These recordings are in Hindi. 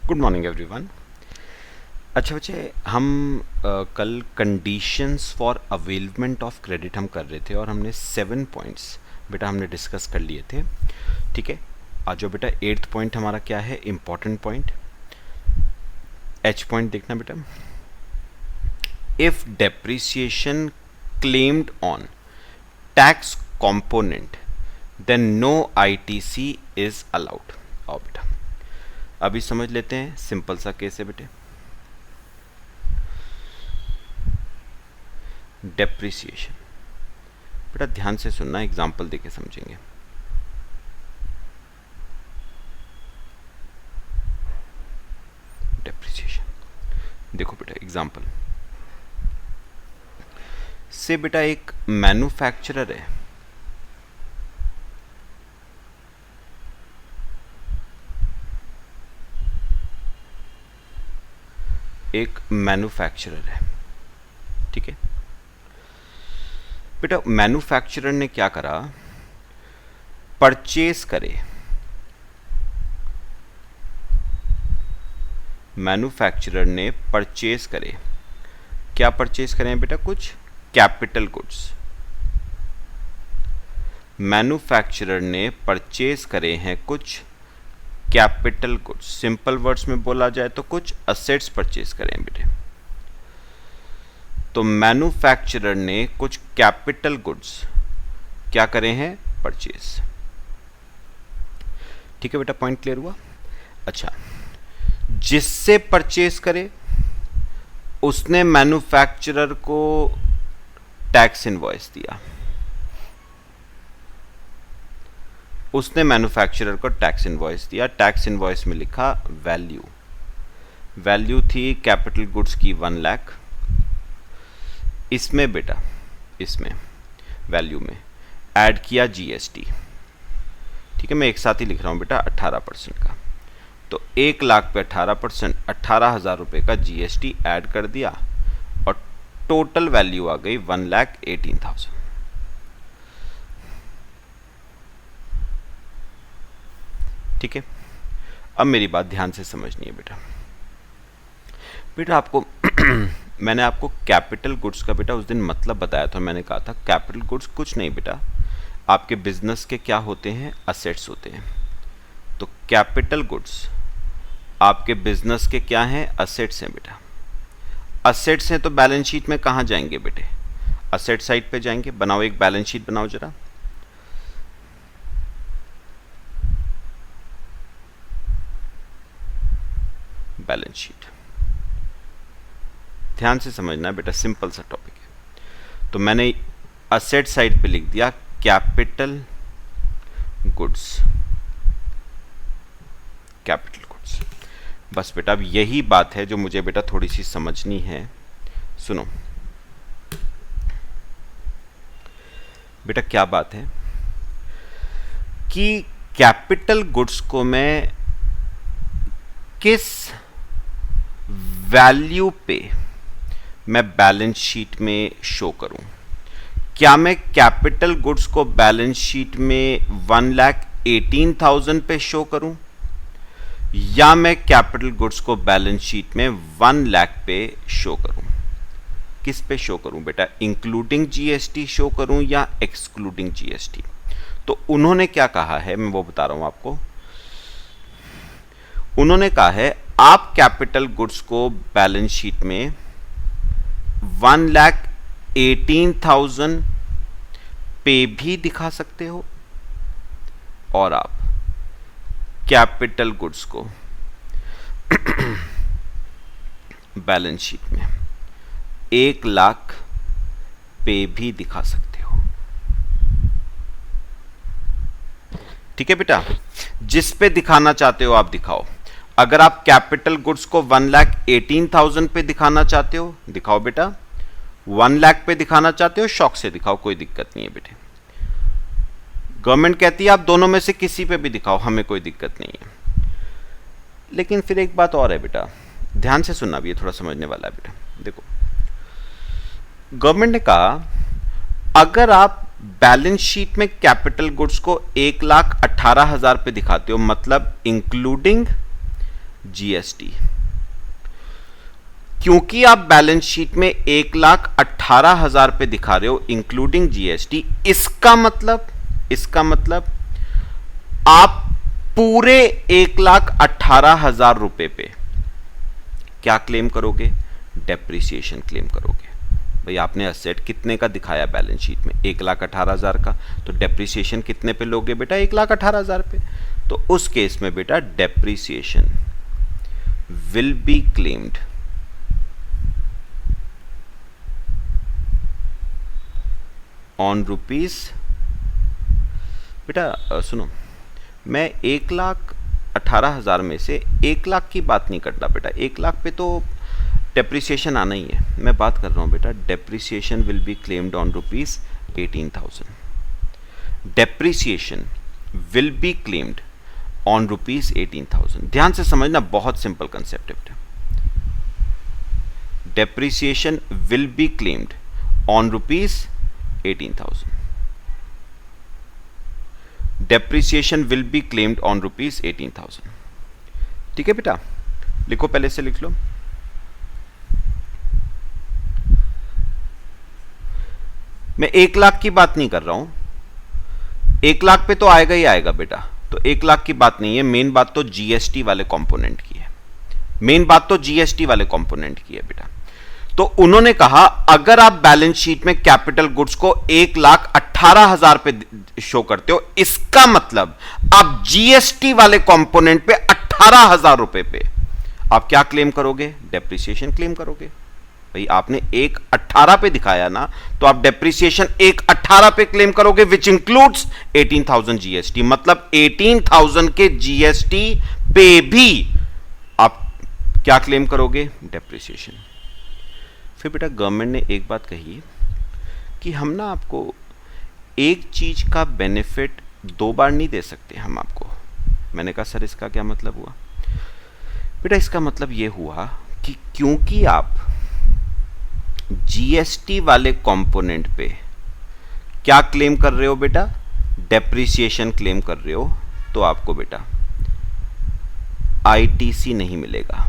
Good morning everyone. अच्छा बच्चे, हम कल conditions for availment of credit हम कर रहे थे और हमने 7 पॉइंट्स बेटा हमने डिस्कस कर लिए थे। ठीक है, आज जो बेटा 8th पॉइंट हमारा क्या है, इम्पॉर्टेंट पॉइंट एच पॉइंट देखना बेटा। If depreciation claimed on tax component then no ITC is allowed. आओ बेटा अभी समझ लेते हैं, सिंपल सा केस है बेटे। डेप्रिसिएशन बेटा ध्यान से सुनना, एग्जाम्पल देके समझेंगे। डेप्रिसिएशन देखो बेटा, एग्जाम्पल से बेटा एक मैन्युफैक्चरर है, एक मैन्युफैक्चरर है। ठीक है बेटा, मैन्युफैक्चरर ने क्या करा, परचेज करे, मैन्युफैक्चरर ने परचेज करे, क्या परचेज करें बेटा, कुछ कैपिटल गुड्स। मैन्युफैक्चरर ने परचेज करे हैं कुछ कैपिटल गुड्स, सिंपल वर्ड्स में बोला जाए तो कुछ असेट्स परचेज करें बेटे। तो मैन्युफैक्चरर ने कुछ कैपिटल गुड्स क्या करे हैं, परचेज। ठीक है बेटा, पॉइंट क्लियर हुआ। अच्छा, जिससे परचेज करे उसने मैन्युफैक्चरर को टैक्स इनवॉइस दिया, उसने मैन्युफैक्चरर को टैक्स इनवॉइस दिया। टैक्स इनवॉइस में लिखा वैल्यू, वैल्यू थी कैपिटल गुड्स की 1 लाख। इसमें बेटा, इसमें वैल्यू में ऐड किया जीएसटी। ठीक है, मैं एक साथ ही लिख रहा हूं बेटा 18% का। तो 1 लाख पे 18%, 18,000 रुपए का जीएसटी ऐड कर दिया और टोटल वैल्यू आ गई 1,18,000। ठीक है, अब मेरी बात ध्यान से समझनी है बेटा। बेटा आपको मैंने आपको कैपिटल गुड्स का बेटा उस दिन मतलब बताया था। मैंने कहा था कैपिटल गुड्स कुछ नहीं बेटा, आपके बिजनेस के क्या होते हैं, असेट्स होते हैं। तो कैपिटल गुड्स आपके बिजनेस के क्या हैं, असेट्स हैं बेटा। असेट्स हैं तो बैलेंस शीट में कहाँ जाएंगे बेटे, असेट साइड पे जाएंगे। बनाओ एक बैलेंस शीट बनाओ जरा। बैलेंस शीट ध्यान से समझना बेटा, सिंपल सा टॉपिक है। तो मैंने असेट साइड पे लिख दिया कैपिटल गुड्स, कैपिटल गुड्स। बस बेटा अब यही बात है जो मुझे बेटा थोड़ी सी समझनी है। सुनो बेटा, क्या बात है कि कैपिटल गुड्स को मैं किस वैल्यू पे मैं बैलेंस शीट में शो करूं। क्या मैं कैपिटल गुड्स को बैलेंस शीट में 1,18,000 पे शो करूं, या मैं कैपिटल गुड्स को बैलेंस शीट में 1 लाख पे शो करूं। किस पे शो करूं बेटा, इंक्लूडिंग जीएसटी शो करूं या एक्सक्लूडिंग जीएसटी। तो उन्होंने क्या कहा है, मैं वो बता रहा हूं आपको। उन्होंने कहा है आप कैपिटल गुड्स को बैलेंस शीट में 1,18,000 पे भी दिखा सकते हो, और आप कैपिटल गुड्स को बैलेंस शीट में 1 लाख पे भी दिखा सकते हो। ठीक है बेटा, जिस पे दिखाना चाहते हो आप दिखाओ। अगर आप कैपिटल गुड्स को 1,18,000 पे दिखाना चाहते हो, दिखाओ बेटा। 1 लाख पे दिखाना चाहते हो, शौक से दिखाओ, कोई दिक्कत नहीं है बेटे। गवर्नमेंट कहती है आप दोनों में से किसी पे भी दिखाओ, हमें कोई दिक्कत नहीं है। लेकिन फिर एक बात और है बेटा, ध्यान से सुनना भी, ये थोड़ा समझने वाला है बेटा। देखो, गवर्नमेंट ने कहा अगर आप बैलेंस शीट में कैपिटल गुड्स को 1,18,000 पे दिखाते हो, मतलब इंक्लूडिंग जीएसटी। क्योंकि आप बैलेंस शीट में 1,18,000 पे दिखा रहे हो इंक्लूडिंग जीएसटी, इसका मतलब आप पूरे 1,18,000 रुपए पे क्या क्लेम करोगे? डेप्रिसिएशन क्लेम करोगे। भाई आपने असेट कितने का दिखाया बैलेंस शीट में? 1,18,000 का, तो डेप्रिसिएशन कितने पे लोगे बेटा? 1,18,000 पे। तो उस केस में बेटा depreciation will be claimed on rupees, बेटा सुनो, मैं 1,18,000 में से 1,00,000 की बात नहीं करता बेटा। 1,00,000 पे तो डेप्रिसिएशन आना ही है। मैं बात कर रहा हूं बेटा depreciation will be claimed on rupees 18,000। Depreciation will be claimed on rupees 18,000। ध्यान से समझना, बहुत सिंपल कंसेप्ट है बेटा। Depreciation will be claimed on rupees 18,000। Depreciation will be claimed on rupees 18,000। ठीक है बेटा, लिखो, पहले से लिख लो। मैं 1,00,000 की बात नहीं कर रहा हूं। 1,00,000 पे तो आएगा ही आएगा बेटा, तो 1,00,000 की बात नहीं है। मेन बात तो जीएसटी वाले कंपोनेंट की है। बेटा, तो उन्होंने कहा अगर आप बैलेंस शीट में कैपिटल गुड्स को 1,18,000 पे शो करते हो, इसका मतलब आप जीएसटी वाले कंपोनेंट पे 18,000 रुपए पे आप क्या क्लेम करोगे? डेप्रिसिएशन क्लेम करोगे। भाई आपने 1,18,000 पे दिखाया ना, तो आप डेप्रिसिएशन 1,18,000 पे क्लेम करोगे, विच इंक्लूड्स 18,000 जीएसटी। मतलब 18,000 के जीएसटी पे भी आप क्या क्लेम करोगे? डेप्रिसिएशन। फिर बेटा गवर्नमेंट ने एक बात कही कि हम ना आपको एक चीज का बेनिफिट 2 बार नहीं दे सकते हम आपको। मैंने कहा सर इसका क्या मतलब हुआ? बेटा इसका मतलब यह हुआ कि क्योंकि आप जीएसटी वाले कंपोनेंट पे क्या क्लेम कर रहे हो बेटा? डेप्रिसिएशन क्लेम कर रहे हो, तो आपको बेटा आईटीसी नहीं मिलेगा।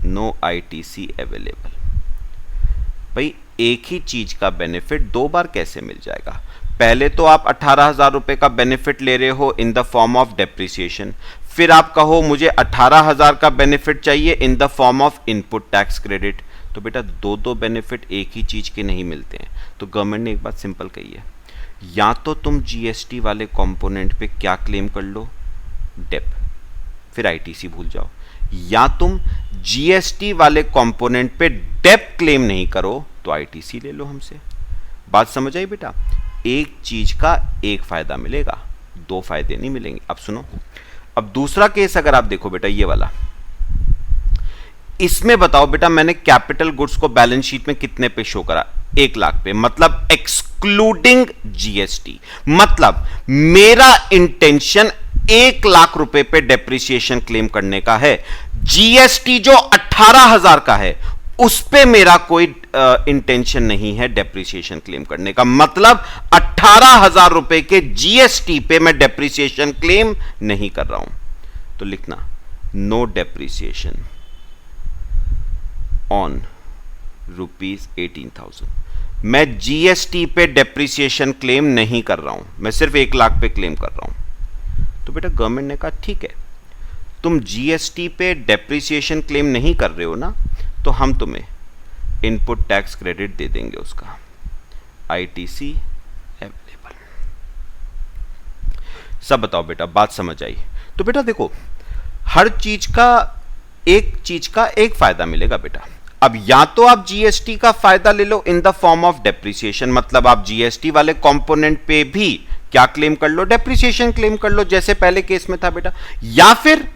No ITC available. भाई एक ही चीज का बेनिफिट 2 बार कैसे मिल जाएगा? पहले तो आप 18,000 रुपए का बेनिफिट ले रहे हो इन द फॉर्म ऑफ डेप्रिसिएशन, फिर आप कहो मुझे 18,000 का बेनिफिट चाहिए इन the form of input tax credit. तो बेटा 2 बेनिफिट एक ही चीज के नहीं मिलते हैं। तो गवर्नमेंट ने एक बात सिंपल कही है, या तो तुम जीएसटी वाले कंपोनेंट पे क्या क्लेम कर लो? डेप, फिर आईटीसी भूल जाओ, या तुम जीएसटी वाले कंपोनेंट पे डेप क्लेम नहीं करो तो आईटीसी ले लो हमसे। बात समझ आई बेटा? एक चीज का एक फायदा मिलेगा, 2 फायदे नहीं मिलेंगे। अब सुनो, अब दूसरा केस अगर आप देखो बेटा, ये वाला, इसमें बताओ बेटा मैंने कैपिटल गुड्स को बैलेंस शीट में कितने पे शो करा? 1,00,000 पे, मतलब एक्सक्लूडिंग जीएसटी। मतलब मेरा इंटेंशन 1,00,000 रुपए पे डेप्रिसिएशन क्लेम करने का है। जीएसटी जो 18,000 का है उस पे मेरा कोई इंटेंशन नहीं है डेप्रिसिएशन क्लेम करने का। मतलब 18,000 रुपए के जीएसटी पे मैं डेप्रिसिएशन क्लेम नहीं कर रहा हूं। तो लिखना नो डेप्रिसिएशन ऑन रुपीज 18,000। मैं जीएसटी पे डेप्रिसिएशन क्लेम नहीं कर रहा हूं, मैं सिर्फ 1,00,000 पे क्लेम कर रहा हूं। तो बेटा गवर्नमेंट ने कहा ठीक है, तुम जीएसटी पे डेप्रिसिएशन क्लेम नहीं कर रहे हो ना, तो हम तुम्हें इनपुट टैक्स क्रेडिट दे देंगे उसका, आईटीसी अवेलेबल। सब बताओ बेटा, बात समझ आई? तो बेटा देखो, हर चीज का एक फायदा मिलेगा बेटा। अब या तो आप जीएसटी का फायदा ले लो in the form of depreciation, मतलब आप जीएसटी वाले कंपोनेंट पे भी क्या क्लेम कर लो? डेप्रिसिएशन क्लेम कर लो, जैसे पहले केस में था बेटा। या फिर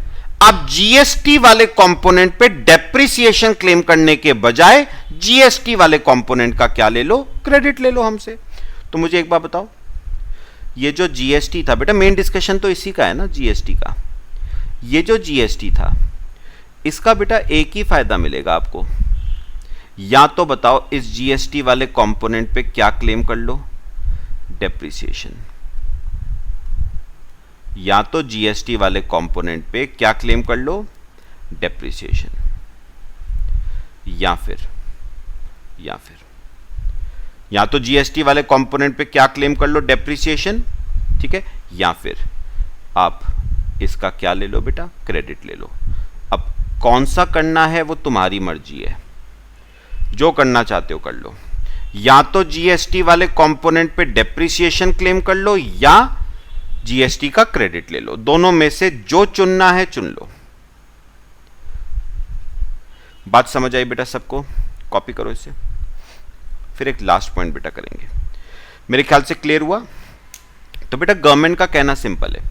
आप जीएसटी वाले कंपोनेंट पे डेप्रिसिएशन क्लेम करने के बजाय जीएसटी वाले कंपोनेंट का क्या ले लो? क्रेडिट ले लो हमसे। तो मुझे एक बात बताओ, ये जो जीएसटी था बेटा, मेन डिस्कशन तो इसी का है ना, जीएसटी का। ये जो जीएसटी था इसका बेटा एक ही फायदा मिलेगा आपको, या तो बताओ इस जीएसटी वाले कंपोनेंट पे क्या क्लेम कर लो? डेप्रिसिएशन। या तो जीएसटी वाले कंपोनेंट पे क्या क्लेम कर लो? डेप्रिसिएशन, या फिर या तो जीएसटी वाले कंपोनेंट पे क्या क्लेम कर लो, डेप्रिसिएशन, ठीक है, या फिर आप इसका क्या ले लो बेटा, क्रेडिट ले लो। अब कौन सा करना है वो तुम्हारी मर्जी है, जो करना चाहते हो कर लो। या तो जीएसटी वाले कंपोनेंट पे डेप्रिसिएशन क्लेम कर लो या जीएसटी का क्रेडिट ले लो, दोनों में से जो चुनना है चुन लो। बात समझ आई बेटा सबको? कॉपी करो इसे। फिर एक लास्ट पॉइंट बेटा करेंगे, मेरे ख्याल से क्लियर हुआ। तो बेटा गवर्नमेंट का कहना सिंपल है,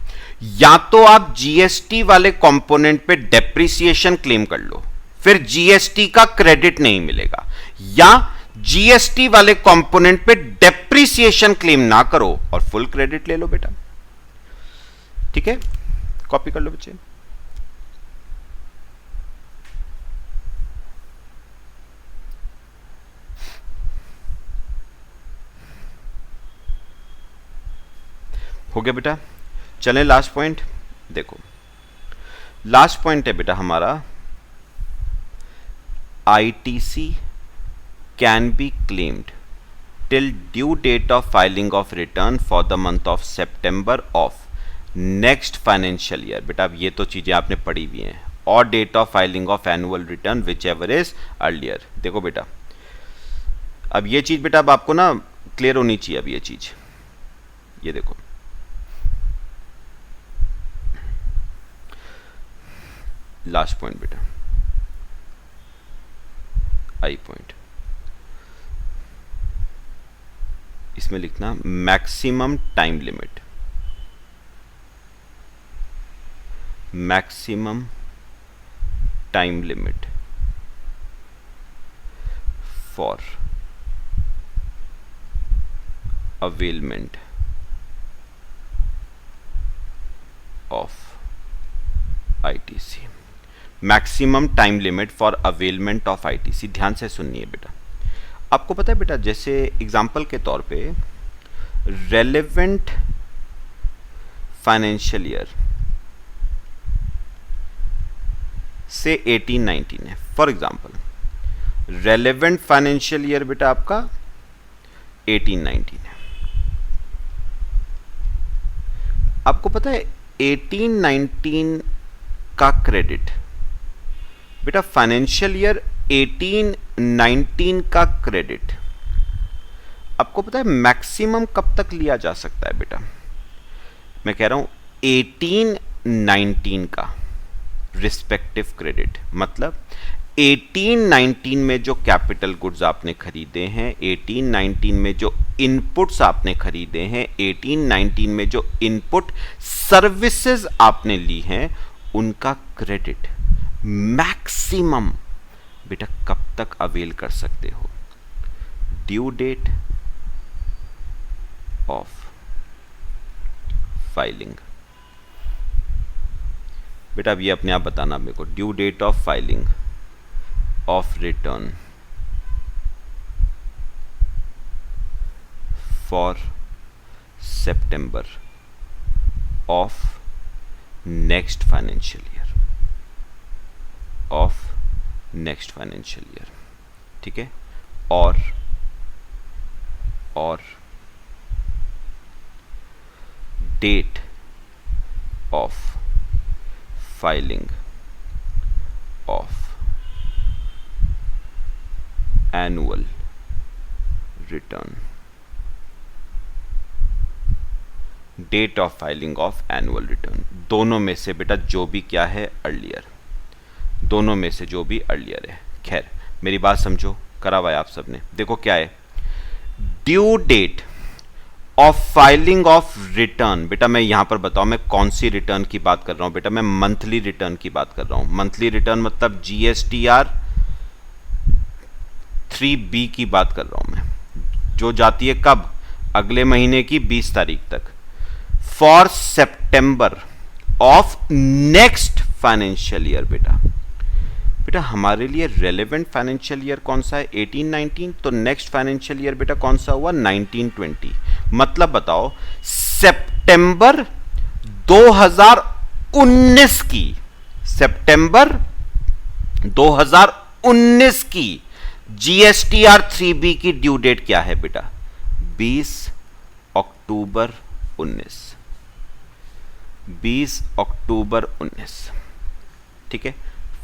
या तो आप जीएसटी वाले कंपोनेंट पे डेप्रिसिएशन क्लेम कर लो, फिर जीएसटी का क्रेडिट नहीं मिलेगा, या जीएसटी वाले कंपोनेंट पे डेप्रिसिएशन क्लेम ना करो और फुल क्रेडिट ले लो बेटा। ठीक है, कॉपी कर लो बच्चे। हो गया बेटा। चलें लास्ट पॉइंट। देखो लास्ट पॉइंट है बेटा हमारा, ITC can be claimed till due date of filing of return for the month of September of next financial year. बेटा अब ये तो चीजें आपने पढ़ी हुई हैं, और date of filing of annual return whichever is earlier. देखो बेटा अब ये चीज बेटा अब आपको ना क्लियर होनी चाहिए। अब ये चीज, ये देखो लास्ट पॉइंट बेटा, आई पॉइंट, इसमें लिखना maximum time limit, maximum time limit for availment of ITC. Maximum time limit for availment of ITC. ध्यान से सुनिए बेटा, आपको पता है बेटा जैसे एग्जाम्पल के तौर पे रेलेवेंट फाइनेंशियल ईयर से 18-19 है। For example relevant financial year बेटा आपका 18-19 है। आपको पता है 18-19 का क्रेडिट बेटा, फाइनेंशियल ईयर 18-19 का क्रेडिट आपको पता है मैक्सिमम कब तक लिया जा सकता है बेटा? मैं कह रहा हूं 18-19 का रिस्पेक्टिव क्रेडिट, मतलब 18-19 में जो कैपिटल गुड्स आपने खरीदे हैं, 18-19 में जो इनपुट्स आपने खरीदे हैं, 18-19 में जो इनपुट सर्विसेज आपने ली हैं, उनका क्रेडिट मैक्सिमम बेटा कब तक अवेल कर सकते हो? Due date of filing. बेटा अब ये अपने आप बताना मेरे को, due date of filing of return for September of next financial year, of next financial year. ठीक है, और date of filing of annual return, date of filing of annual return. दोनों में से बेटा जो भी क्या है अर्लियर, दोनों में से जो भी अर्लियर है। खैर मेरी बात समझो, करा हुआ है आप सबने। देखो क्या है, due date of filing of return. बेटा मैं यहां पर बताऊं मैं कौन सी रिटर्न की बात कर रहा हूं? बेटा मैं मंथली रिटर्न की बात कर रहा हूं। मंथली रिटर्न मतलब जीएसटीआर 3B की बात कर रहा हूं मैं, जो जाती है कब? अगले महीने की 20 तारीख तक, for September of next financial year. बेटा हमारे लिए रेलेवेंट फाइनेंशियल ईयर कौन सा है? 18-19। तो नेक्स्ट फाइनेंशियल ईयर बेटा कौन सा हुआ? 19-20। मतलब बताओ सितंबर 2019 की, सितंबर 2019 की GSTR 3B की ड्यू डेट क्या है बेटा? 20 अक्टूबर 19, 20 अक्टूबर 19। ठीक है,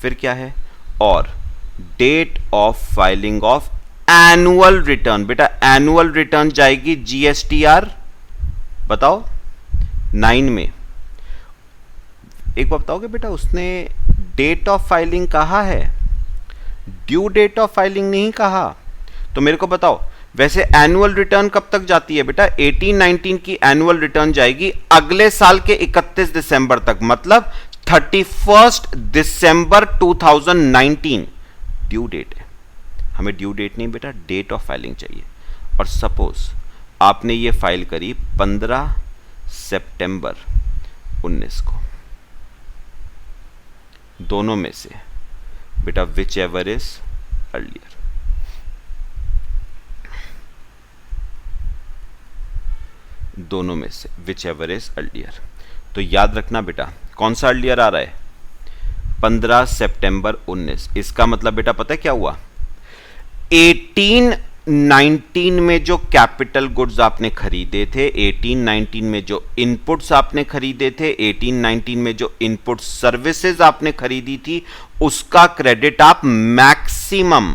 फिर क्या है? और date of filing of annual return. बेटा एनुअल रिटर्न जाएगी GSTR बताओ 9 में। एक बार बताओगे बेटा, उसने डेट ऑफ फाइलिंग कहा है, ड्यू डेट ऑफ फाइलिंग नहीं कहा। तो मेरे को बताओ, वैसे एनुअल रिटर्न कब तक जाती है बेटा? 18-19 की एनुअल रिटर्न जाएगी अगले साल के 31 दिसंबर तक, मतलब 31 दिसंबर 2019 ड्यू डेट है। हमें ड्यू डेट नहीं बेटा, डेट ऑफ फाइलिंग चाहिए। और सपोज आपने ये फाइल करी 15 सितंबर 19 को, दोनों में से बेटा विच एवर इज अर्लियर। दोनों में से विच एवर इज अर्लियर। तो याद रखना बेटा, कौन सा अर्लियर आ रहा है? 15 सितंबर 19। इसका मतलब बेटा पता है क्या हुआ? 18-19 में जो कैपिटल गुड्स आपने खरीदे थे, 18-19 में जो इनपुट्स आपने खरीदे थे, 18-19 में जो इनपुट सर्विसेज आपने खरीदी थी, उसका क्रेडिट आप मैक्सिमम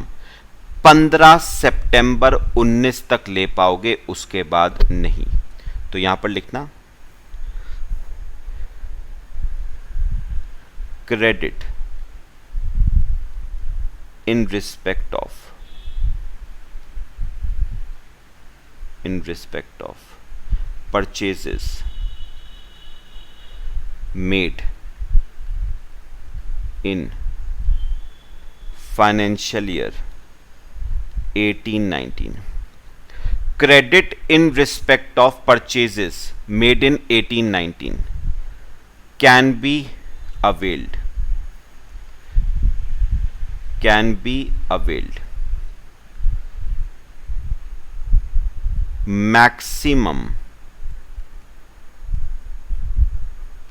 15 सितंबर 19 तक ले पाओगे, उसके बाद नहीं। तो यहां पर लिखना credit in respect of purchases made in financial year 18-19. Credit in respect of purchases made in 18-19 can be availed maximum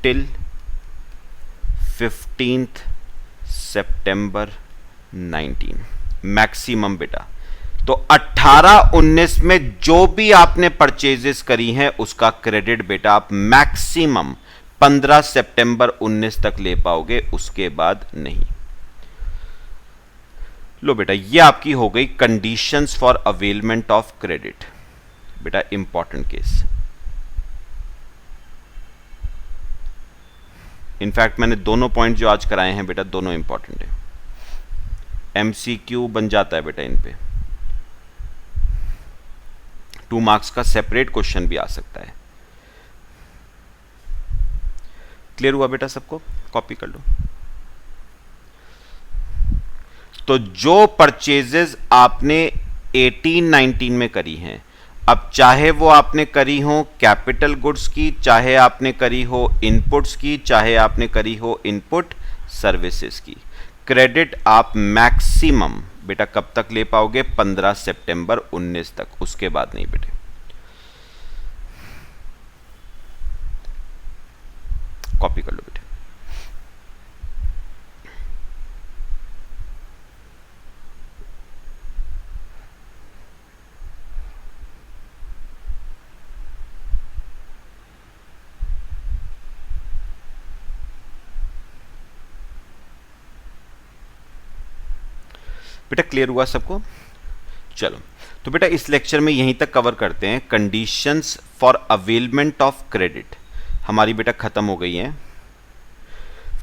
till 15th September 19। Maximum बेटा, तो 18-19 में जो भी आपने परचेजेस करी हैं उसका क्रेडिट बेटा आप मैक्सिमम 15 सितंबर 19 तक ले पाओगे, उसके बाद नहीं। लो बेटा, ये आपकी हो गई conditions for availment of credit. बेटा इंपॉर्टेंट केस, इनफैक्ट मैंने दोनों पॉइंट जो आज कराए हैं बेटा, दोनों इंपॉर्टेंट है। MCQ बन जाता है बेटा इन पे, 2 मार्क्स का सेपरेट क्वेश्चन भी आ सकता है। क्लियर हुआ बेटा सबको? कॉपी कर लो। तो जो परचेजेस आपने 18-19 में करी हैं, अब चाहे वो आपने करी हो कैपिटल गुड्स की, चाहे आपने करी हो इनपुट्स की, चाहे आपने करी हो इनपुट सर्विसेज की, क्रेडिट आप मैक्सिमम बेटा कब तक ले पाओगे? 15 सितंबर 19 तक, उसके बाद नहीं बेटे। कॉपी कर लो बेटे। बेटा क्लियर हुआ सबको? चलो, तो बेटा इस लेक्चर में यहीं तक कवर करते हैं। Conditions for availment of credit हमारी बेटा खत्म हो गई है।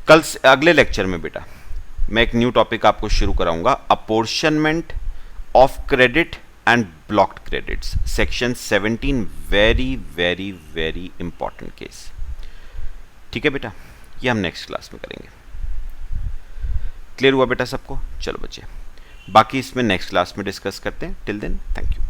कल से अगले लेक्चर में बेटा मैं एक न्यू टॉपिक आपको शुरू कराऊंगा, apportionment of credit and blocked credits, section 17। Very very very important case. ठीक है बेटा, ये हम नेक्स्ट क्लास में करेंगे। क्लियर हुआ बेटा सबको? चलो बच्चे, बाकी इसमें नेक्स्ट क्लास में डिस्कस करते हैं। Till then thank you.